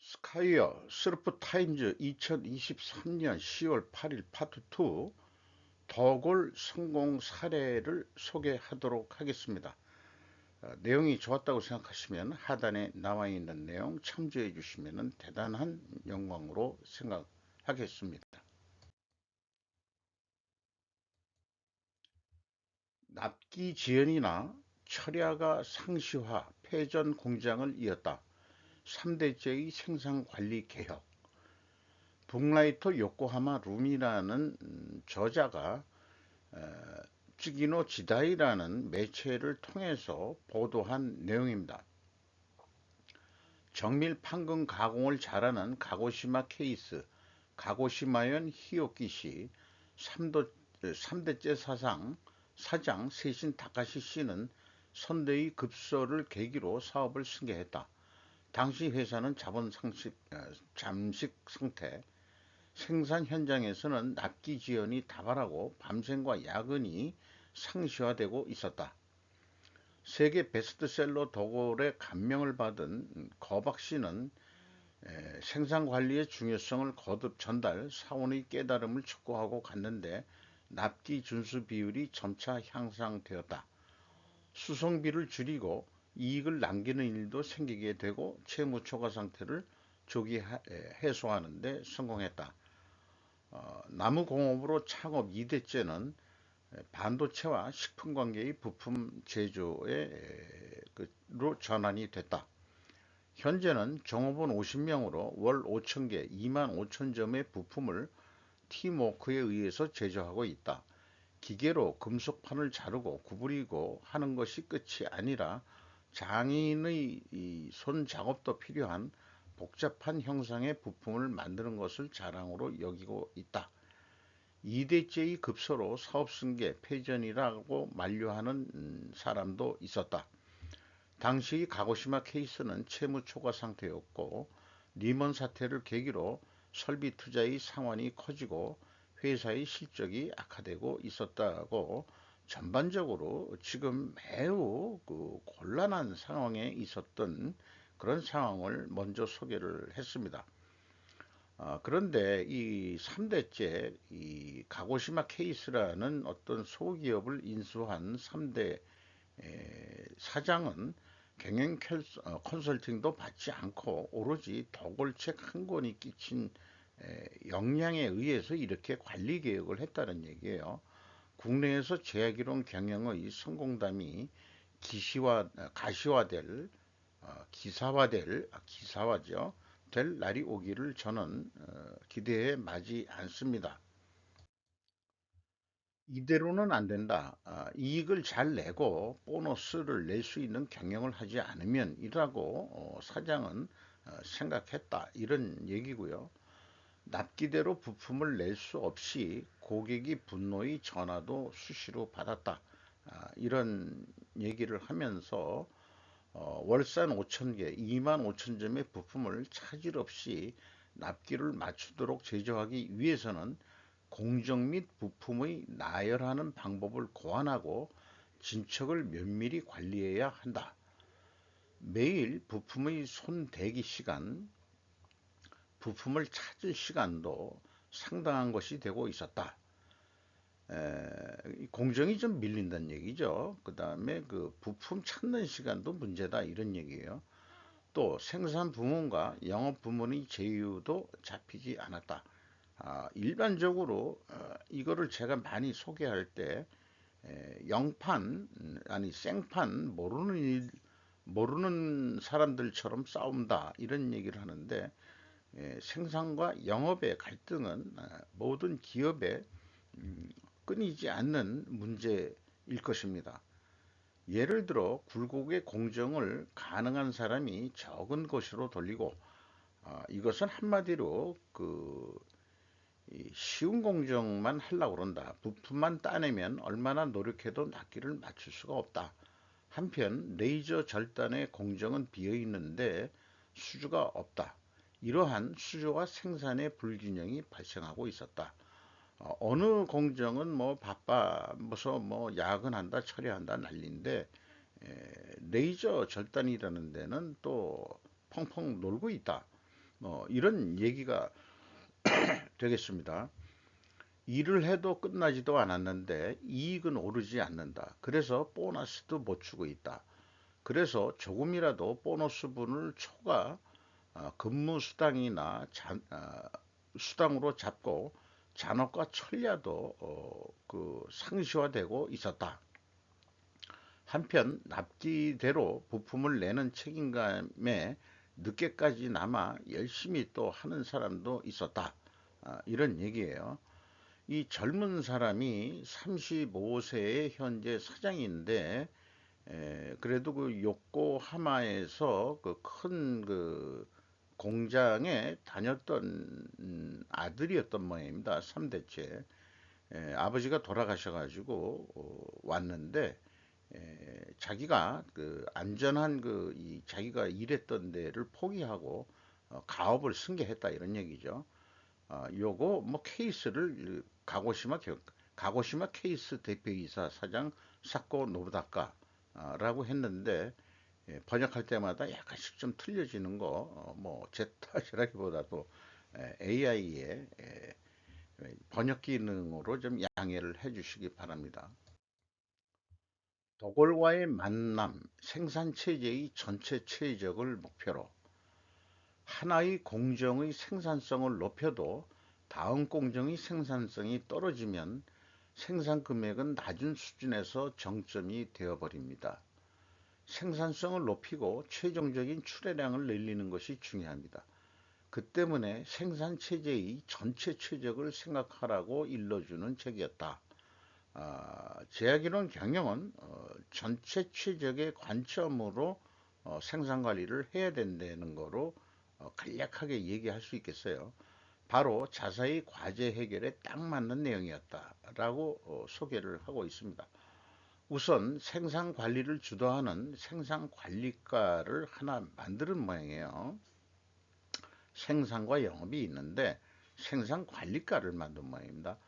스카이어 서프 타임즈 2023년 10월 8일 파트 2 더골 성공 사례를 소개하도록 하겠습니다. 내용이 좋았다고 생각하시면 하단에 나와 있는 내용 참조해 주시면 대단한 영광으로 생각하겠습니다. 납기 지연이나 철야가 상시화, 폐전 공장을 이었다. 3대째의 생산 관리 개혁. 북라이터 요코하마 룸이라는 저자가 쯔기노 지다이라는 매체를 통해서 보도한 내용입니다. 정밀 판금 가공을 잘하는 가고시마 케이스, 가고시마현 히요키 씨, 3대째 사장 세신 다카시 씨는 선대의 급소를 계기로 사업을 승계했다. 당시 회사는 잠식 상태, 생산 현장에서는 납기 지연이 다발하고 밤샘과 야근이 상시화되고 있었다. 세계 베스트셀러 도골의 감명을 받은 거박 씨는 생산 관리의 중요성을 거듭 전달, 사원의 깨달음을 촉구하고 갔는데 납기 준수 비율이 점차 향상되었다. 수송비를 줄이고 이익을 남기는 일도 생기게 되고 채무 초과 상태를 조기 해소하는 데 성공했다. 나무공업으로 창업 2대째는 반도체와 식품관계의 부품 제조로 전환이 됐다. 현재는 종업원 50명으로 월 5,000개, 2만 5천 점의 부품을 팀워크에 의해서 제조하고 있다. 기계로 금속판을 자르고 구부리고 하는 것이 끝이 아니라 장인의 손 작업도 필요한 복잡한 형상의 부품을 만드는 것을 자랑으로 여기고 있다. 2대째의 급소로 사업 승계, 폐전이라고 만류하는 사람도 있었다. 당시 가고시마 케이스는 채무 초과 상태였고 리먼 사태를 계기로 설비 투자의 상환이 커지고 회사의 실적이 악화되고 있었다고 전반적으로 지금 매우 곤란한 상황에 있었던 그런 상황을 먼저 소개를 했습니다. 그런데 이 3대째 이 가고시마 케이스라는 어떤 소기업을 인수한 3대 사장은 경영 컨설팅도 받지 않고 오로지 도골책 한 권이 끼친 역량에 의해서 이렇게 관리 개혁을 했다는 얘기예요. 국내에서 제약이론 경영의 성공담이 가시화될 기사화죠. 될 날이 오기를 저는 기대해 마지 않습니다. 이대로는 안 된다. 이익을 잘 내고 보너스를 낼 수 있는 경영을 하지 않으면 이라고 사장은 생각했다. 이런 얘기고요. 납기대로 부품을 낼 수 없이 고객이 분노의 전화도 수시로 받았다. 이런 얘기를 하면서 월산 5천 개, 2만 5천 점의 부품을 차질 없이 납기를 맞추도록 제조하기 위해서는 공정 및 부품의 나열하는 방법을 고안하고 진척을 면밀히 관리해야 한다. 매일 부품의 손대기 시간, 부품을 찾을 시간도 상당한 것이 되고 있었다. 공정이 좀 밀린다는 얘기죠. 그 다음에 그 부품 찾는 시간도 문제다 이런 얘기예요. 또 생산 부문과 영업 부문의 제휴도 잡히지 않았다. 일반적으로 이거를 제가 많이 소개할 때 영판 아니 생판 모르는 사람들처럼 싸운다 이런 얘기를 하는데 생산과 영업의 갈등은 모든 기업의 끊이지 않는 문제일 것입니다. 예를 들어 굴곡의 공정을 가능한 사람이 적은 것으로 돌리고 이것은 한마디로 쉬운 공정만 하려고 그런다. 부품만 따내면 얼마나 노력해도 낱개를 맞출 수가 없다. 한편 레이저 절단의 공정은 비어 있는데 수주가 없다. 이러한 수요와 생산의 불균형이 발생하고 있었다. 어느 공정은 뭐 바빠서 뭐 야근한다 처리한다 난리인데 레이저 절단이라는 데는 또 펑펑 놀고 있다. 이런 얘기가 되겠습니다. 일을 해도 끝나지도 않았는데 이익은 오르지 않는다. 그래서 보너스도 못 주고 있다. 그래서 조금이라도 보너스분을 초과 근무 수당이나 수당으로 잡고 잔업과 천리야도 그 상시화되고 있었다. 한편 납기대로 부품을 내는 책임감에 늦게까지 남아 열심히 또 하는 사람도 있었다. 이런 얘기예요. 이 젊은 사람이 35세의 현재 사장인데 그래도 그 요코하마에서 그 큰 그 공장에 다녔던 아들이었던 모양입니다. 3대째. 아버지가 돌아가셔가지고 왔는데 자기가 그 안전한 그 이 자기가 일했던 데를 포기하고 가업을 승계했다 이런 얘기죠. 요거 뭐 케이스를 가고시마 케이스 대표이사 사장 사코 노부다카라고 했는데 번역할 때마다 약간씩 좀 틀려지는 거 뭐 제 탓이라기보다도 AI의 번역 기능으로 좀 양해를 해주시기 바랍니다. 도골과의 만남, 생산 체제의 전체 최적을 목표로 하나의 공정의 생산성을 높여도 다음 공정의 생산성이 떨어지면 생산 금액은 낮은 수준에서 정점이 되어버립니다. 생산성을 높이고 최종적인 출하량을 늘리는 것이 중요합니다. 그 때문에 생산 체제의 전체 최적을 생각하라고 일러주는 책이었다. 제약이론 경영은 전체 최적의 관점으로 생산 관리를 해야 된다는 거로 간략하게 얘기할 수 있겠어요. 바로 자사의 과제 해결에 딱 맞는 내용이었다라고 소개를 하고 있습니다. 우선 생산 관리를 주도하는 생산 관리과를 하나 만드는 모양이에요. 생산과 영업이 있는데 생산 관리과를 만든 모양입니다.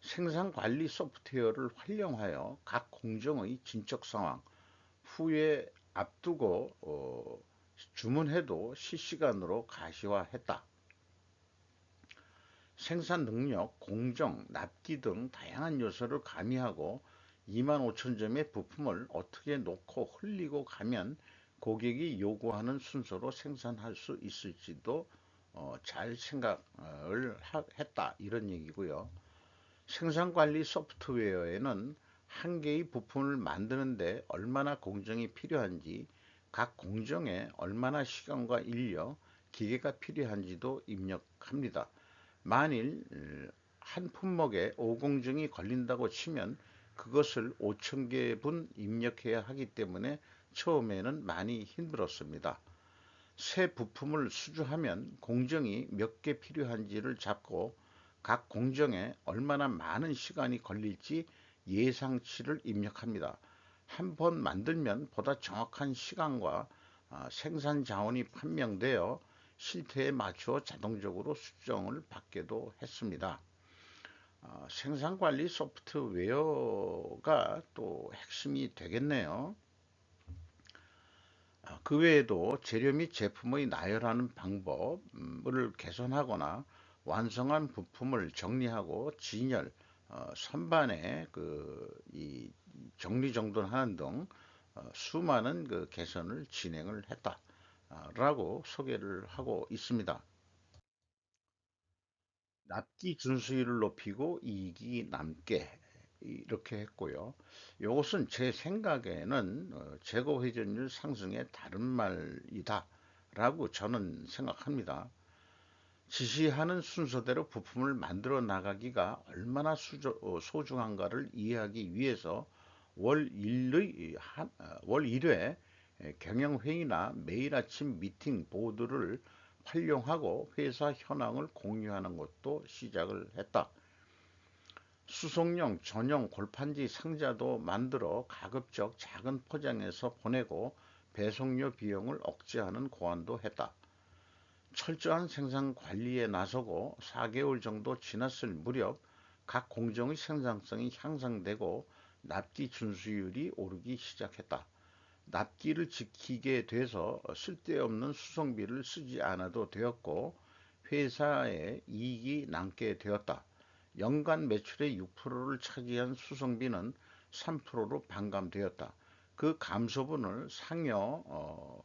생산 관리 소프트웨어를 활용하여 각 공정의 진척 상황, 후에 앞두고 주문해도 실시간으로 가시화했다. 생산 능력, 공정, 납기 등 다양한 요소를 가미하고 2만 5천 점의 부품을 어떻게 놓고 흘리고 가면 고객이 요구하는 순서로 생산할 수 있을지도 잘 생각을 했다. 이런 얘기고요. 생산관리 소프트웨어에는 한 개의 부품을 만드는데 얼마나 공정이 필요한지, 각 공정에 얼마나 시간과 인력, 기계가 필요한지도 입력합니다. 만일 한 품목에 5공정이 걸린다고 치면 그것을 5천 개분 입력해야 하기 때문에 처음에는 많이 힘들었습니다. 새 부품을 수주하면 공정이 몇 개 필요한지를 잡고 각 공정에 얼마나 많은 시간이 걸릴지 예상치를 입력합니다. 한 번 만들면 보다 정확한 시간과 생산 자원이 판명되어 실태에 맞추어 자동적으로 수정을 받게도 했습니다. 생산관리 소프트웨어가 또 핵심이 되겠네요. 그 외에도 재료 및 제품의 나열하는 방법을 개선하거나 완성한 부품을 정리하고 진열, 선반에 이 정리정돈하는 등 수많은 그 개선을 진행을 했다라고 소개를 하고 있습니다. 납기 준수율을 높이고 이익이 남게 이렇게 했고요. 이것은 제 생각에는 재고 회전율 상승의 다른 말이다 라고 저는 생각합니다. 지시하는 순서대로 부품을 만들어 나가기가 얼마나 소중한가를 이해하기 위해서 월 1회 경영회의나 매일 아침 미팅 보드를 활용하고 회사 현황을 공유하는 것도 시작을 했다. 수송용 전용 골판지 상자도 만들어 가급적 작은 포장해서 보내고 배송료 비용을 억제하는 고안도 했다. 철저한 생산 관리에 나서고 4개월 정도 지났을 무렵 각 공정의 생산성이 향상되고 납기 준수율이 오르기 시작했다. 납기를 지키게 돼서 쓸데없는 수송비를 쓰지 않아도 되었고 회사에 이익이 남게 되었다. 연간 매출의 6%를 차지한 수송비는 3%로 반감되었다. 그 감소분을 상여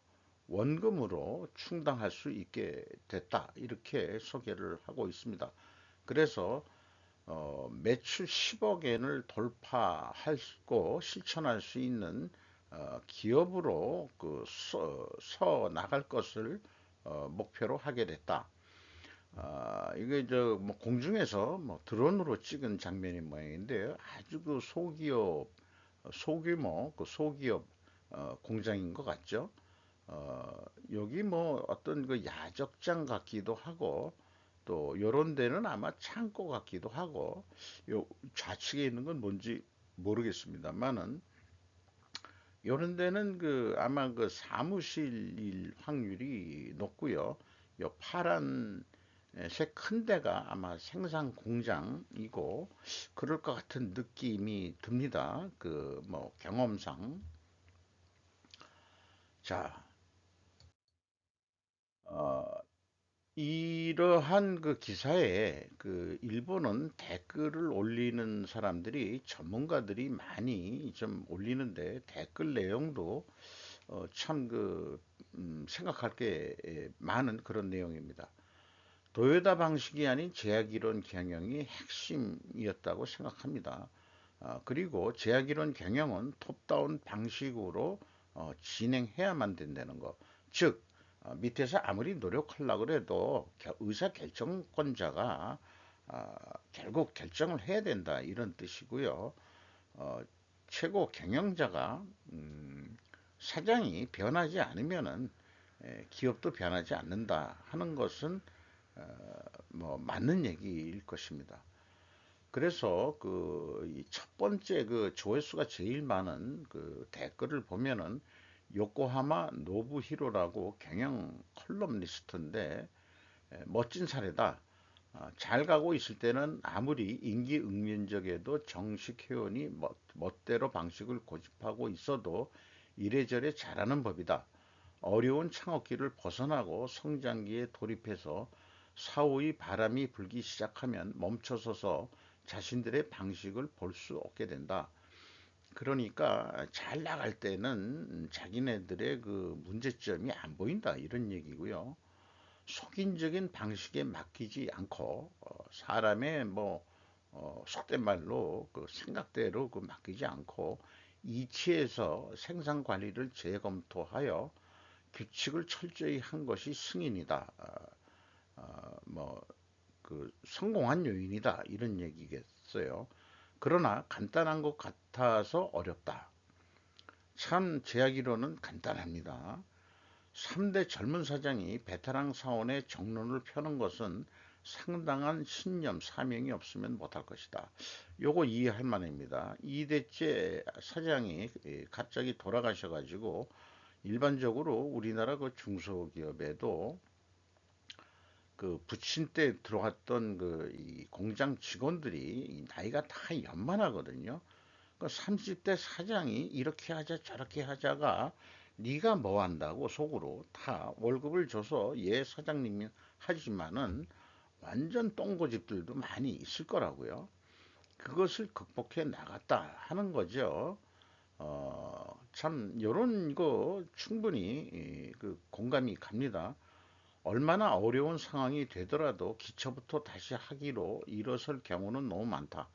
원금으로 충당할 수 있게 됐다. 이렇게 소개를 하고 있습니다. 그래서 매출 10억엔을 돌파하고 실천할 수 있는 기업으로 서 나갈 것을 목표로 하게 됐다. 이게 뭐 공중에서 뭐 드론으로 찍은 장면인 모양인데 아주 그 소규모 그 소기업 공장인 것 같죠. 여기 뭐 어떤 그 야적장 같기도 하고 또 요런 데는 아마 창고 같기도 하고 요 좌측에 있는 건 뭔지 모르겠습니다만은 요런 데는 그 아마 그 사무실일 확률이 높고요. 요 파란 색 큰 데가 아마 생산 공장이고 그럴 것 같은 느낌이 듭니다. 그 뭐 경험상. 자, 어, 이러한 그 기사에 그 일본은 댓글을 올리는 사람들이 전문가들이 많이 좀 올리는데 댓글 내용도 참 생각할 게 많은 그런 내용입니다. 도요타 방식이 아닌 제약이론 경영이 핵심이었다고 생각합니다. 그리고 제약이론 경영은 톱다운 방식으로 진행해야만 된다는 거. 즉, 밑에서 아무리 노력하려고 해도 의사 결정권자가 결국 결정을 해야 된다. 이런 뜻이고요. 어, 최고 경영자가 사장이 변하지 않으면은 기업도 변하지 않는다 하는 것은 뭐 맞는 얘기일 것입니다. 그래서 그 첫 번째 그 조회수가 제일 많은 그 댓글을 보면은 요코하마 노부히로라고 경영 컬럼니스트인데 멋진 사례다. 잘 가고 있을 때는 아무리 임기응변적에도 정식 회원이 멋대로 방식을 고집하고 있어도 이래저래 잘하는 법이다. 어려운 창업기를 벗어나고 성장기에 돌입해서 사후의 바람이 불기 시작하면 멈춰서서 자신들의 방식을 볼 수 없게 된다. 그러니까 잘 나갈 때는 자기네들의 그 문제점이 안 보인다 이런 얘기고요. 속인적인 방식에 맡기지 않고 사람의 뭐 속된 말로 그 생각대로 그 맡기지 않고 이치에서 생산 관리를 재검토하여 규칙을 철저히 한 것이 승인이다. 뭐그 성공한 요인이다 이런 얘기겠어요. 그러나 간단한 것 같아서 어렵다. 참 제약이론은 간단합니다. 3대 젊은 사장이 베테랑 사원의 정론을 펴는 것은 상당한 신념, 사명이 없으면 못할 것이다. 요거 이해할 만합니다. 2대째 사장이 갑자기 돌아가셔가지고 일반적으로 우리나라 그 중소기업에도 그 부친 때 들어왔던 이 공장 직원들이 나이가 다 연만하거든요. 그 30대 사장이 이렇게 하자 저렇게 하자가 네가 뭐 한다고 속으로 다 월급을 줘서 예 사장님이 하지만은 완전 똥고집들도 많이 있을 거라고요. 그것을 극복해 나갔다 하는 거죠. 참 요런 거 충분히 그 공감이 갑니다. 얼마나 어려운 상황이 되더라도 기초부터 다시 하기로 일어설 경우는 너무 많다.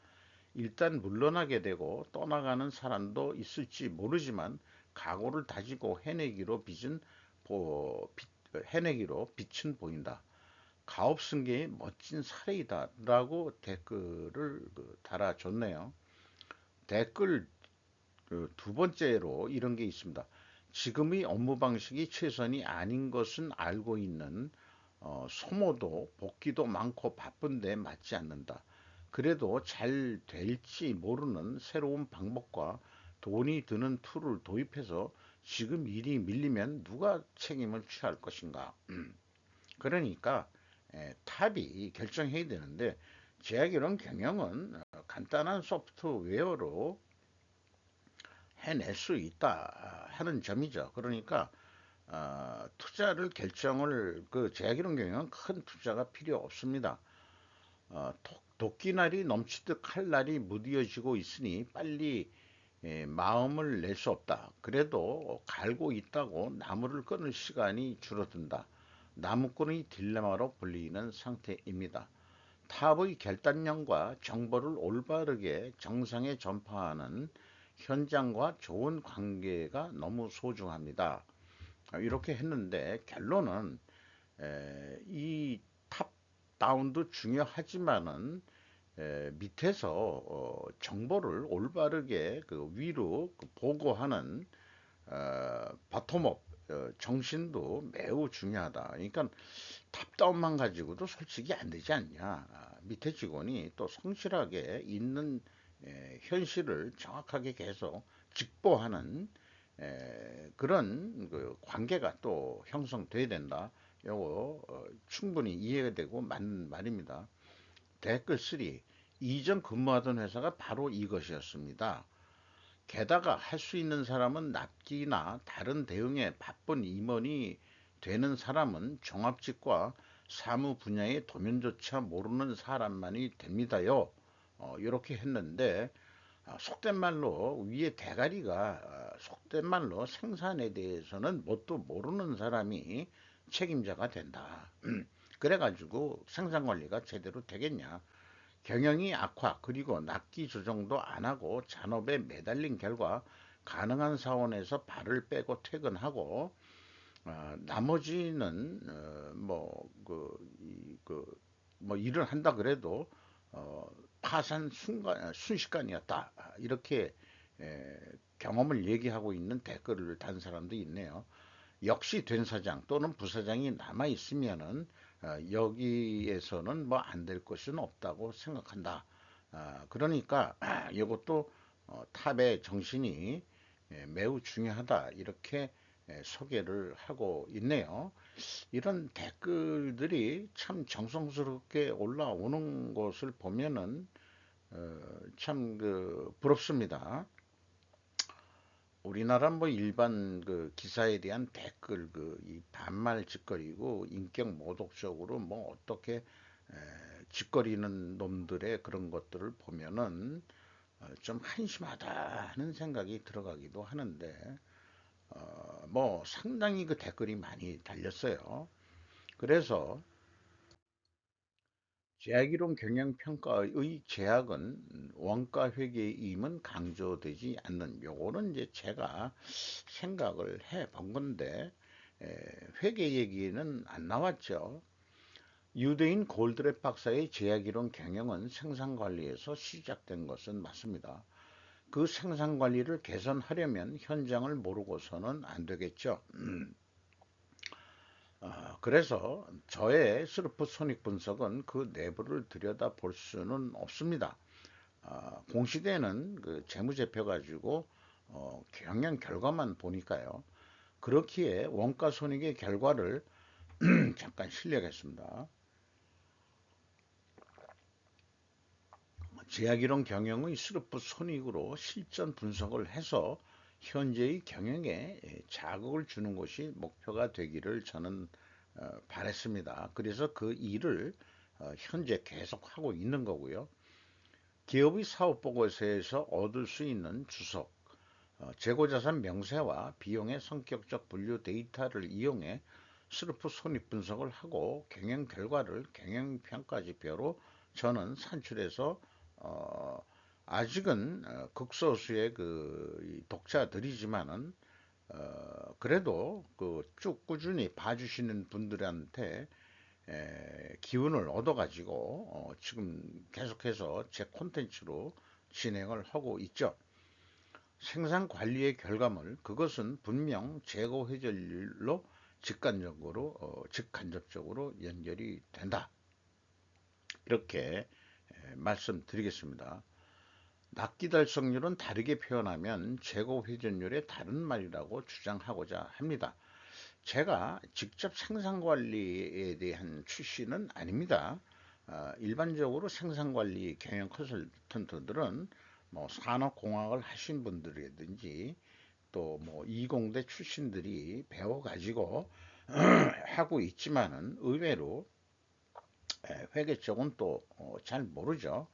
일단 물러나게 되고 떠나가는 사람도 있을지 모르지만 각오를 다지고 해내기로 빛은 보인다. 가업승계의 멋진 사례이다라고 댓글을 달아줬네요. 댓글 두 번째로 이런 게 있습니다. 지금의 업무 방식이 최선이 아닌 것은 알고 있는 소모도 복귀도 많고 바쁜데 맞지 않는다. 그래도 잘 될지 모르는 새로운 방법과 돈이 드는 툴을 도입해서 지금 일이 밀리면 누가 책임을 취할 것인가? 그러니까 탑이 결정해야 되는데 제약이론 경영은 간단한 소프트웨어로 해낼 수 있다 하는 점이죠. 그러니까 투자를 결정을 그 제약이론 경영은 큰 투자가 필요 없습니다. 도끼날이 넘치듯 칼날이 무뎌지고 있으니 빨리 마음을 낼 수 없다. 그래도 갈고 있다고 나무를 끊을 시간이 줄어든다. 나무꾼의 딜레마로 불리는 상태입니다. 탑의 결단력과 정보를 올바르게 정상에 전파하는 현장과 좋은 관계가 너무 소중합니다. 이렇게 했는데 결론은 이 탑다운도 중요하지만은 밑에서 정보를 올바르게 그 위로 그 보고하는 바텀업 정신도 매우 중요하다. 그러니까 탑다운만 가지고도 솔직히 안 되지 않냐. 밑에 직원이 또 성실하게 있는 현실을 정확하게 계속 직보하는 그런 그 관계가 또 형성돼야 된다. 요거 충분히 이해가 되고 맞는 말입니다. 댓글 3. 이전 근무하던 회사가 바로 이것이었습니다. 게다가 할 수 있는 사람은 납기나 다른 대응에 바쁜 임원이 되는 사람은 종합직과 사무 분야의 도면조차 모르는 사람만이 됩니다요. 이렇게 했는데 속된 말로 위에 대가리가 속된 말로 생산에 대해서는 뭣도 모르는 사람이 책임자가 된다. 그래가지고 생산 관리가 제대로 되겠냐? 경영이 악화 그리고 납기 조정도 안 하고 잔업에 매달린 결과 가능한 사원에서 발을 빼고 퇴근하고 나머지는 뭐 일을 한다 그래도 파산 순식간이었다 이렇게 에, 경험을 얘기하고 있는 댓글을 단 사람도 있네요. 역시 된 사장 또는 부사장이 남아 있으면은 여기에서는 뭐 안 될 것은 없다고 생각한다. 그러니까 이것도 탑의 정신이 매우 중요하다 이렇게 소개를 하고 있네요. 이런 댓글들이 참 정성스럽게 올라오는 것을 보면은 참 그 부럽습니다. 우리나라 뭐 일반 그 기사에 대한 댓글 그 이 반말 짓거리고 인격 모독적으로 뭐 어떻게 짓거리는 놈들의 그런 것들을 보면은 좀 한심하다 하는 생각이 들어가기도 하는데 뭐 상당히 그 댓글이 많이 달렸어요. 그래서 제약이론 경영평가의 제약은 원가 회계임은 강조되지 않는 요거는 이제 제가 생각을 해 본 건데 회계 얘기는 안 나왔죠. 유대인 골드랩 박사의 제약이론 경영은 생산관리에서 시작된 것은 맞습니다. 그 생산관리를 개선하려면 현장을 모르고서는 안 되겠죠. 그래서 저의 스루프 손익 분석은 그 내부를 들여다 볼 수는 없습니다. 공시되는 그 재무제표 가지고 경영 결과만 보니까요. 그렇기에 원가 손익의 결과를 잠깐 실력했습니다. 제약이론 경영의 스루프 손익으로 실전 분석을 해서 현재의 경영에 자극을 주는 것이 목표가 되기를 저는 바랬습니다. 그래서 그 일을 현재 계속하고 있는 거고요. 기업의 사업보고서에서 얻을 수 있는 주석, 재고자산 명세와 비용의 성격적 분류 데이터를 이용해 스루프 손익 분석을 하고 경영 결과를 경영평가지표로 저는 산출해서 어, 아직은 극소수의 그 독자들이지만은 그래도 그 쭉 꾸준히 봐주시는 분들한테 기운을 얻어가지고 지금 계속해서 제 콘텐츠로 진행을 하고 있죠. 생산 관리의 결과물 그것은 분명 재고 회전율로 직간접적으로 연결이 된다. 이렇게 말씀드리겠습니다. 납기 달성률은 다르게 표현하면 재고 회전율의 다른 말이라고 주장하고자 합니다. 제가 직접 생산관리에 대한 출신은 아닙니다. 일반적으로 생산관리 경영 컨설턴트들은 뭐 산업공학을 하신 분들이라든지 또 뭐 이공대 출신들이 배워가지고 하고 있지만은 의외로 회계 쪽은 또 잘 모르죠.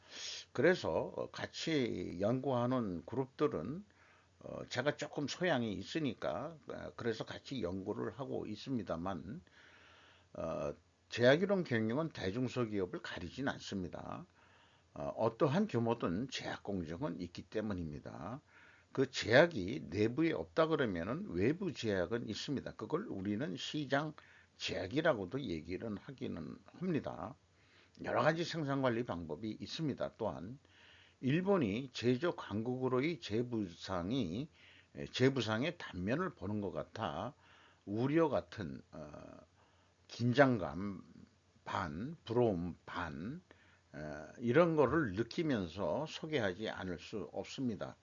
그래서 같이 연구하는 그룹들은 제가 조금 소양이 있으니까 그래서 같이 연구를 하고 있습니다만 어, 제약이론 경영은 대중소기업을 가리진 않습니다. 어떠한 규모든 제약 공정은 있기 때문입니다. 그 제약이 내부에 없다 그러면은 외부 제약은 있습니다. 그걸 우리는 시장 제약이라고도 얘기를 하기는 합니다. 여러 가지 생산 관리 방법이 있습니다. 또한 일본이 제조 강국으로의 재부상의 단면을 보는 것 같아 우려 같은 긴장감 반, 부러움 반 이런 거를 느끼면서 소개하지 않을 수 없습니다.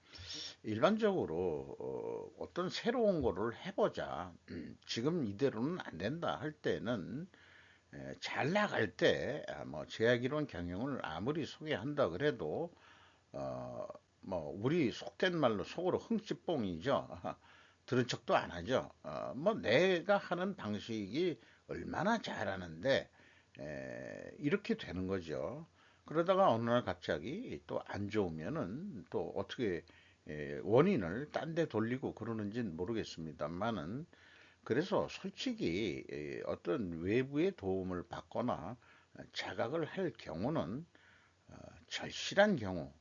일반적으로 어떤 새로운 거를 해보자. 지금 이대로는 안 된다 할 때는 잘 나갈 때, 뭐, 제약이론 경영을 아무리 소개한다 그래도, 어, 뭐, 우리 속된 말로 속으로 흥칫뽕이죠. 들은 척도 안 하죠. 뭐, 내가 하는 방식이 얼마나 잘하는데, 이렇게 되는 거죠. 그러다가 어느 날 갑자기 또 안 좋으면은 또 어떻게 원인을 딴 데 돌리고 그러는지는 모르겠습니다만은 그래서 솔직히 어떤 외부의 도움을 받거나 자각을 할 경우는 절실한 경우,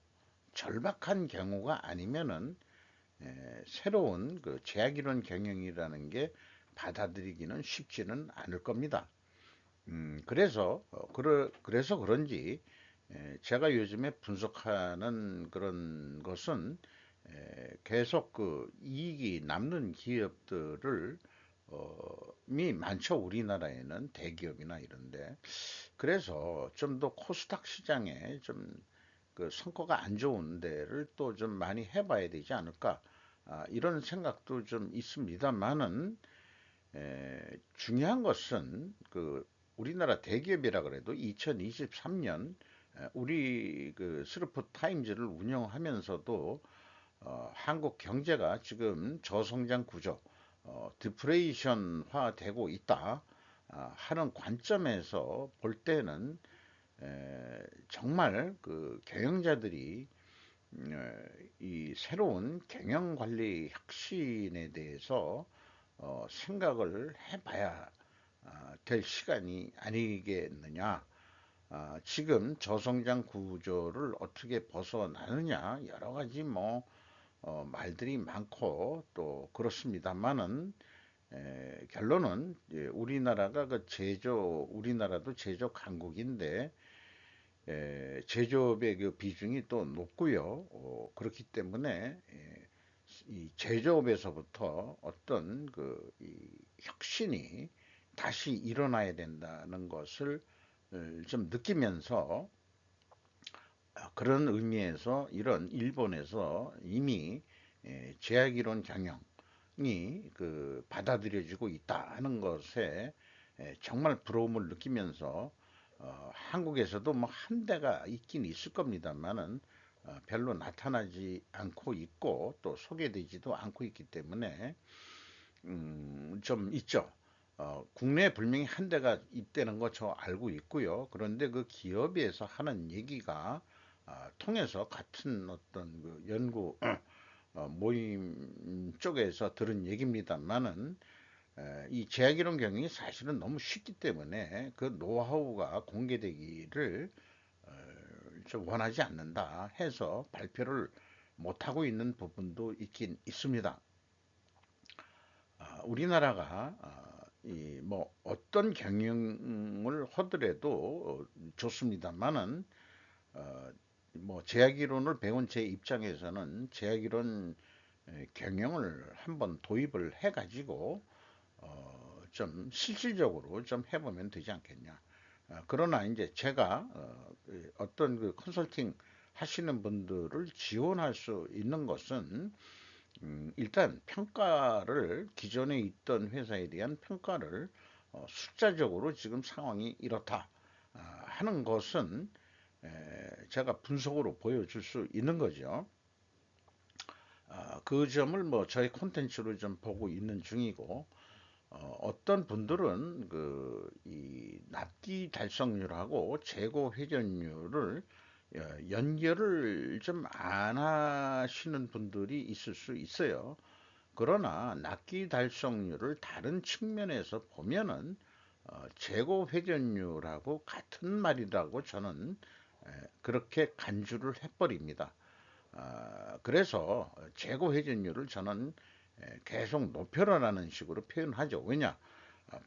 절박한 경우가 아니면은 새로운 그 제약이론 경영이라는 게 받아들이기는 쉽지는 않을 겁니다. 그래서 그런지 제가 요즘에 분석하는 그런 것은 계속 그 이익이 남는 기업들을 미 많죠. 우리나라에는 대기업이나 이런데. 그래서 좀 더 코스닥 시장에 좀 그 성과가 안 좋은 데를 또 좀 많이 해봐야 되지 않을까. 이런 생각도 좀 있습니다만은 중요한 것은 그 우리나라 대기업이라 그래도 2023년 우리 그 스루프 타임즈를 운영하면서도 한국 경제가 지금 저성장 구조, 디프레이션화 되고 있다 하는 관점에서 볼 때는 정말 그 경영자들이 이 새로운 경영 관리 혁신에 대해서 생각을 해봐야 될 시간이 아니겠느냐. 지금 저성장 구조를 어떻게 벗어나느냐 여러 가지 뭐 말들이 많고 또 그렇습니다만은 결론은 우리나라가 우리나라도 제조 강국인데 제조업의 그 비중이 또 높고요. 그렇기 때문에 이 제조업에서부터 어떤 이 혁신이 다시 일어나야 된다는 것을 좀 느끼면서 그런 의미에서 이런 일본에서 이미 제약이론 경영이 그 받아들여지고 있다 하는 것에 정말 부러움을 느끼면서 한국에서도 뭐 한 대가 있긴 있을 겁니다만은 별로 나타나지 않고 있고 또 소개되지도 않고 있기 때문에 좀 있죠. 국내에 분명히 한 대가 있다는 거 저 알고 있고요. 그런데 그 기업에서 하는 얘기가 통해서 같은 어떤 그 연구 모임 쪽에서 들은 얘기입니다만은 이 제약이론 경영이 사실은 너무 쉽기 때문에 그 노하우가 공개되기를 좀 원하지 않는다 해서 발표를 못하고 있는 부분도 있긴 있습니다. 우리나라가 이 뭐 어떤 경영을 하더라도 좋습니다만은 어, 뭐 제약이론을 배운 제 입장에서는 제약이론 경영을 한번 도입을 해가지고 좀 실질적으로 좀 해보면 되지 않겠냐. 그러나 이제 제가 어떤 그 컨설팅 하시는 분들을 지원할 수 있는 것은 일단 평가를 기존에 있던 회사에 대한 평가를 숫자적으로 지금 상황이 이렇다 하는 것은 제가 분석으로 보여줄 수 있는 거죠. 그 점을 뭐 저희 콘텐츠로 좀 보고 있는 중이고, 어떤 분들은 이 납기 달성률하고 재고 회전율을 연결을 좀 안 하시는 분들이 있을 수 있어요. 그러나 납기 달성률을 다른 측면에서 보면은 재고 회전율하고 같은 말이라고 저는 그렇게 간주를 해버립니다. 그래서 재고 회전율을 저는 계속 높여라라는 식으로 표현하죠. 왜냐?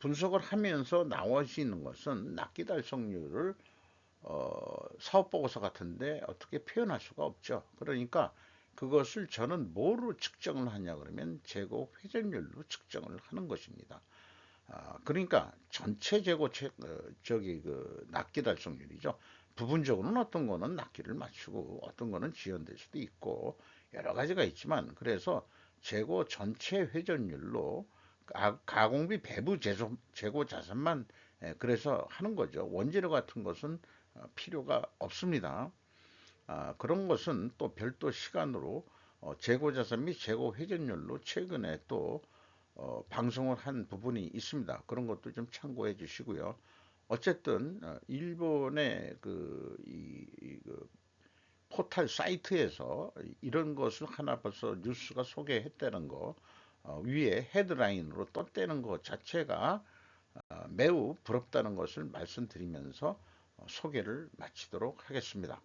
분석을 하면서 나오시는 것은 납기 달성률을 사업 보고서 같은데 어떻게 표현할 수가 없죠. 그러니까 그것을 저는 뭐로 측정을 하냐 그러면 재고 회전율로 측정을 하는 것입니다. 그러니까 전체 재고 저기 납기 달성률이죠. 부분적으로는 어떤 거는 납기를 맞추고 어떤 거는 지연될 수도 있고 여러 가지가 있지만, 그래서 재고 전체 회전율로 가공비 배부 재고 자산만 그래서 하는 거죠. 원재료 같은 것은 필요가 없습니다. 그런 것은 또 별도 시간으로 재고 자산 및 재고 회전율로 최근에 또 방송을 한 부분이 있습니다. 그런 것도 좀 참고해 주시고요. 어쨌든 일본의 그 포털 사이트에서 이런 것을 하나 벌써 뉴스가 소개했다는 거, 위에 헤드라인으로 떴다는 것 자체가 매우 부럽다는 것을 말씀드리면서 소개를 마치도록 하겠습니다.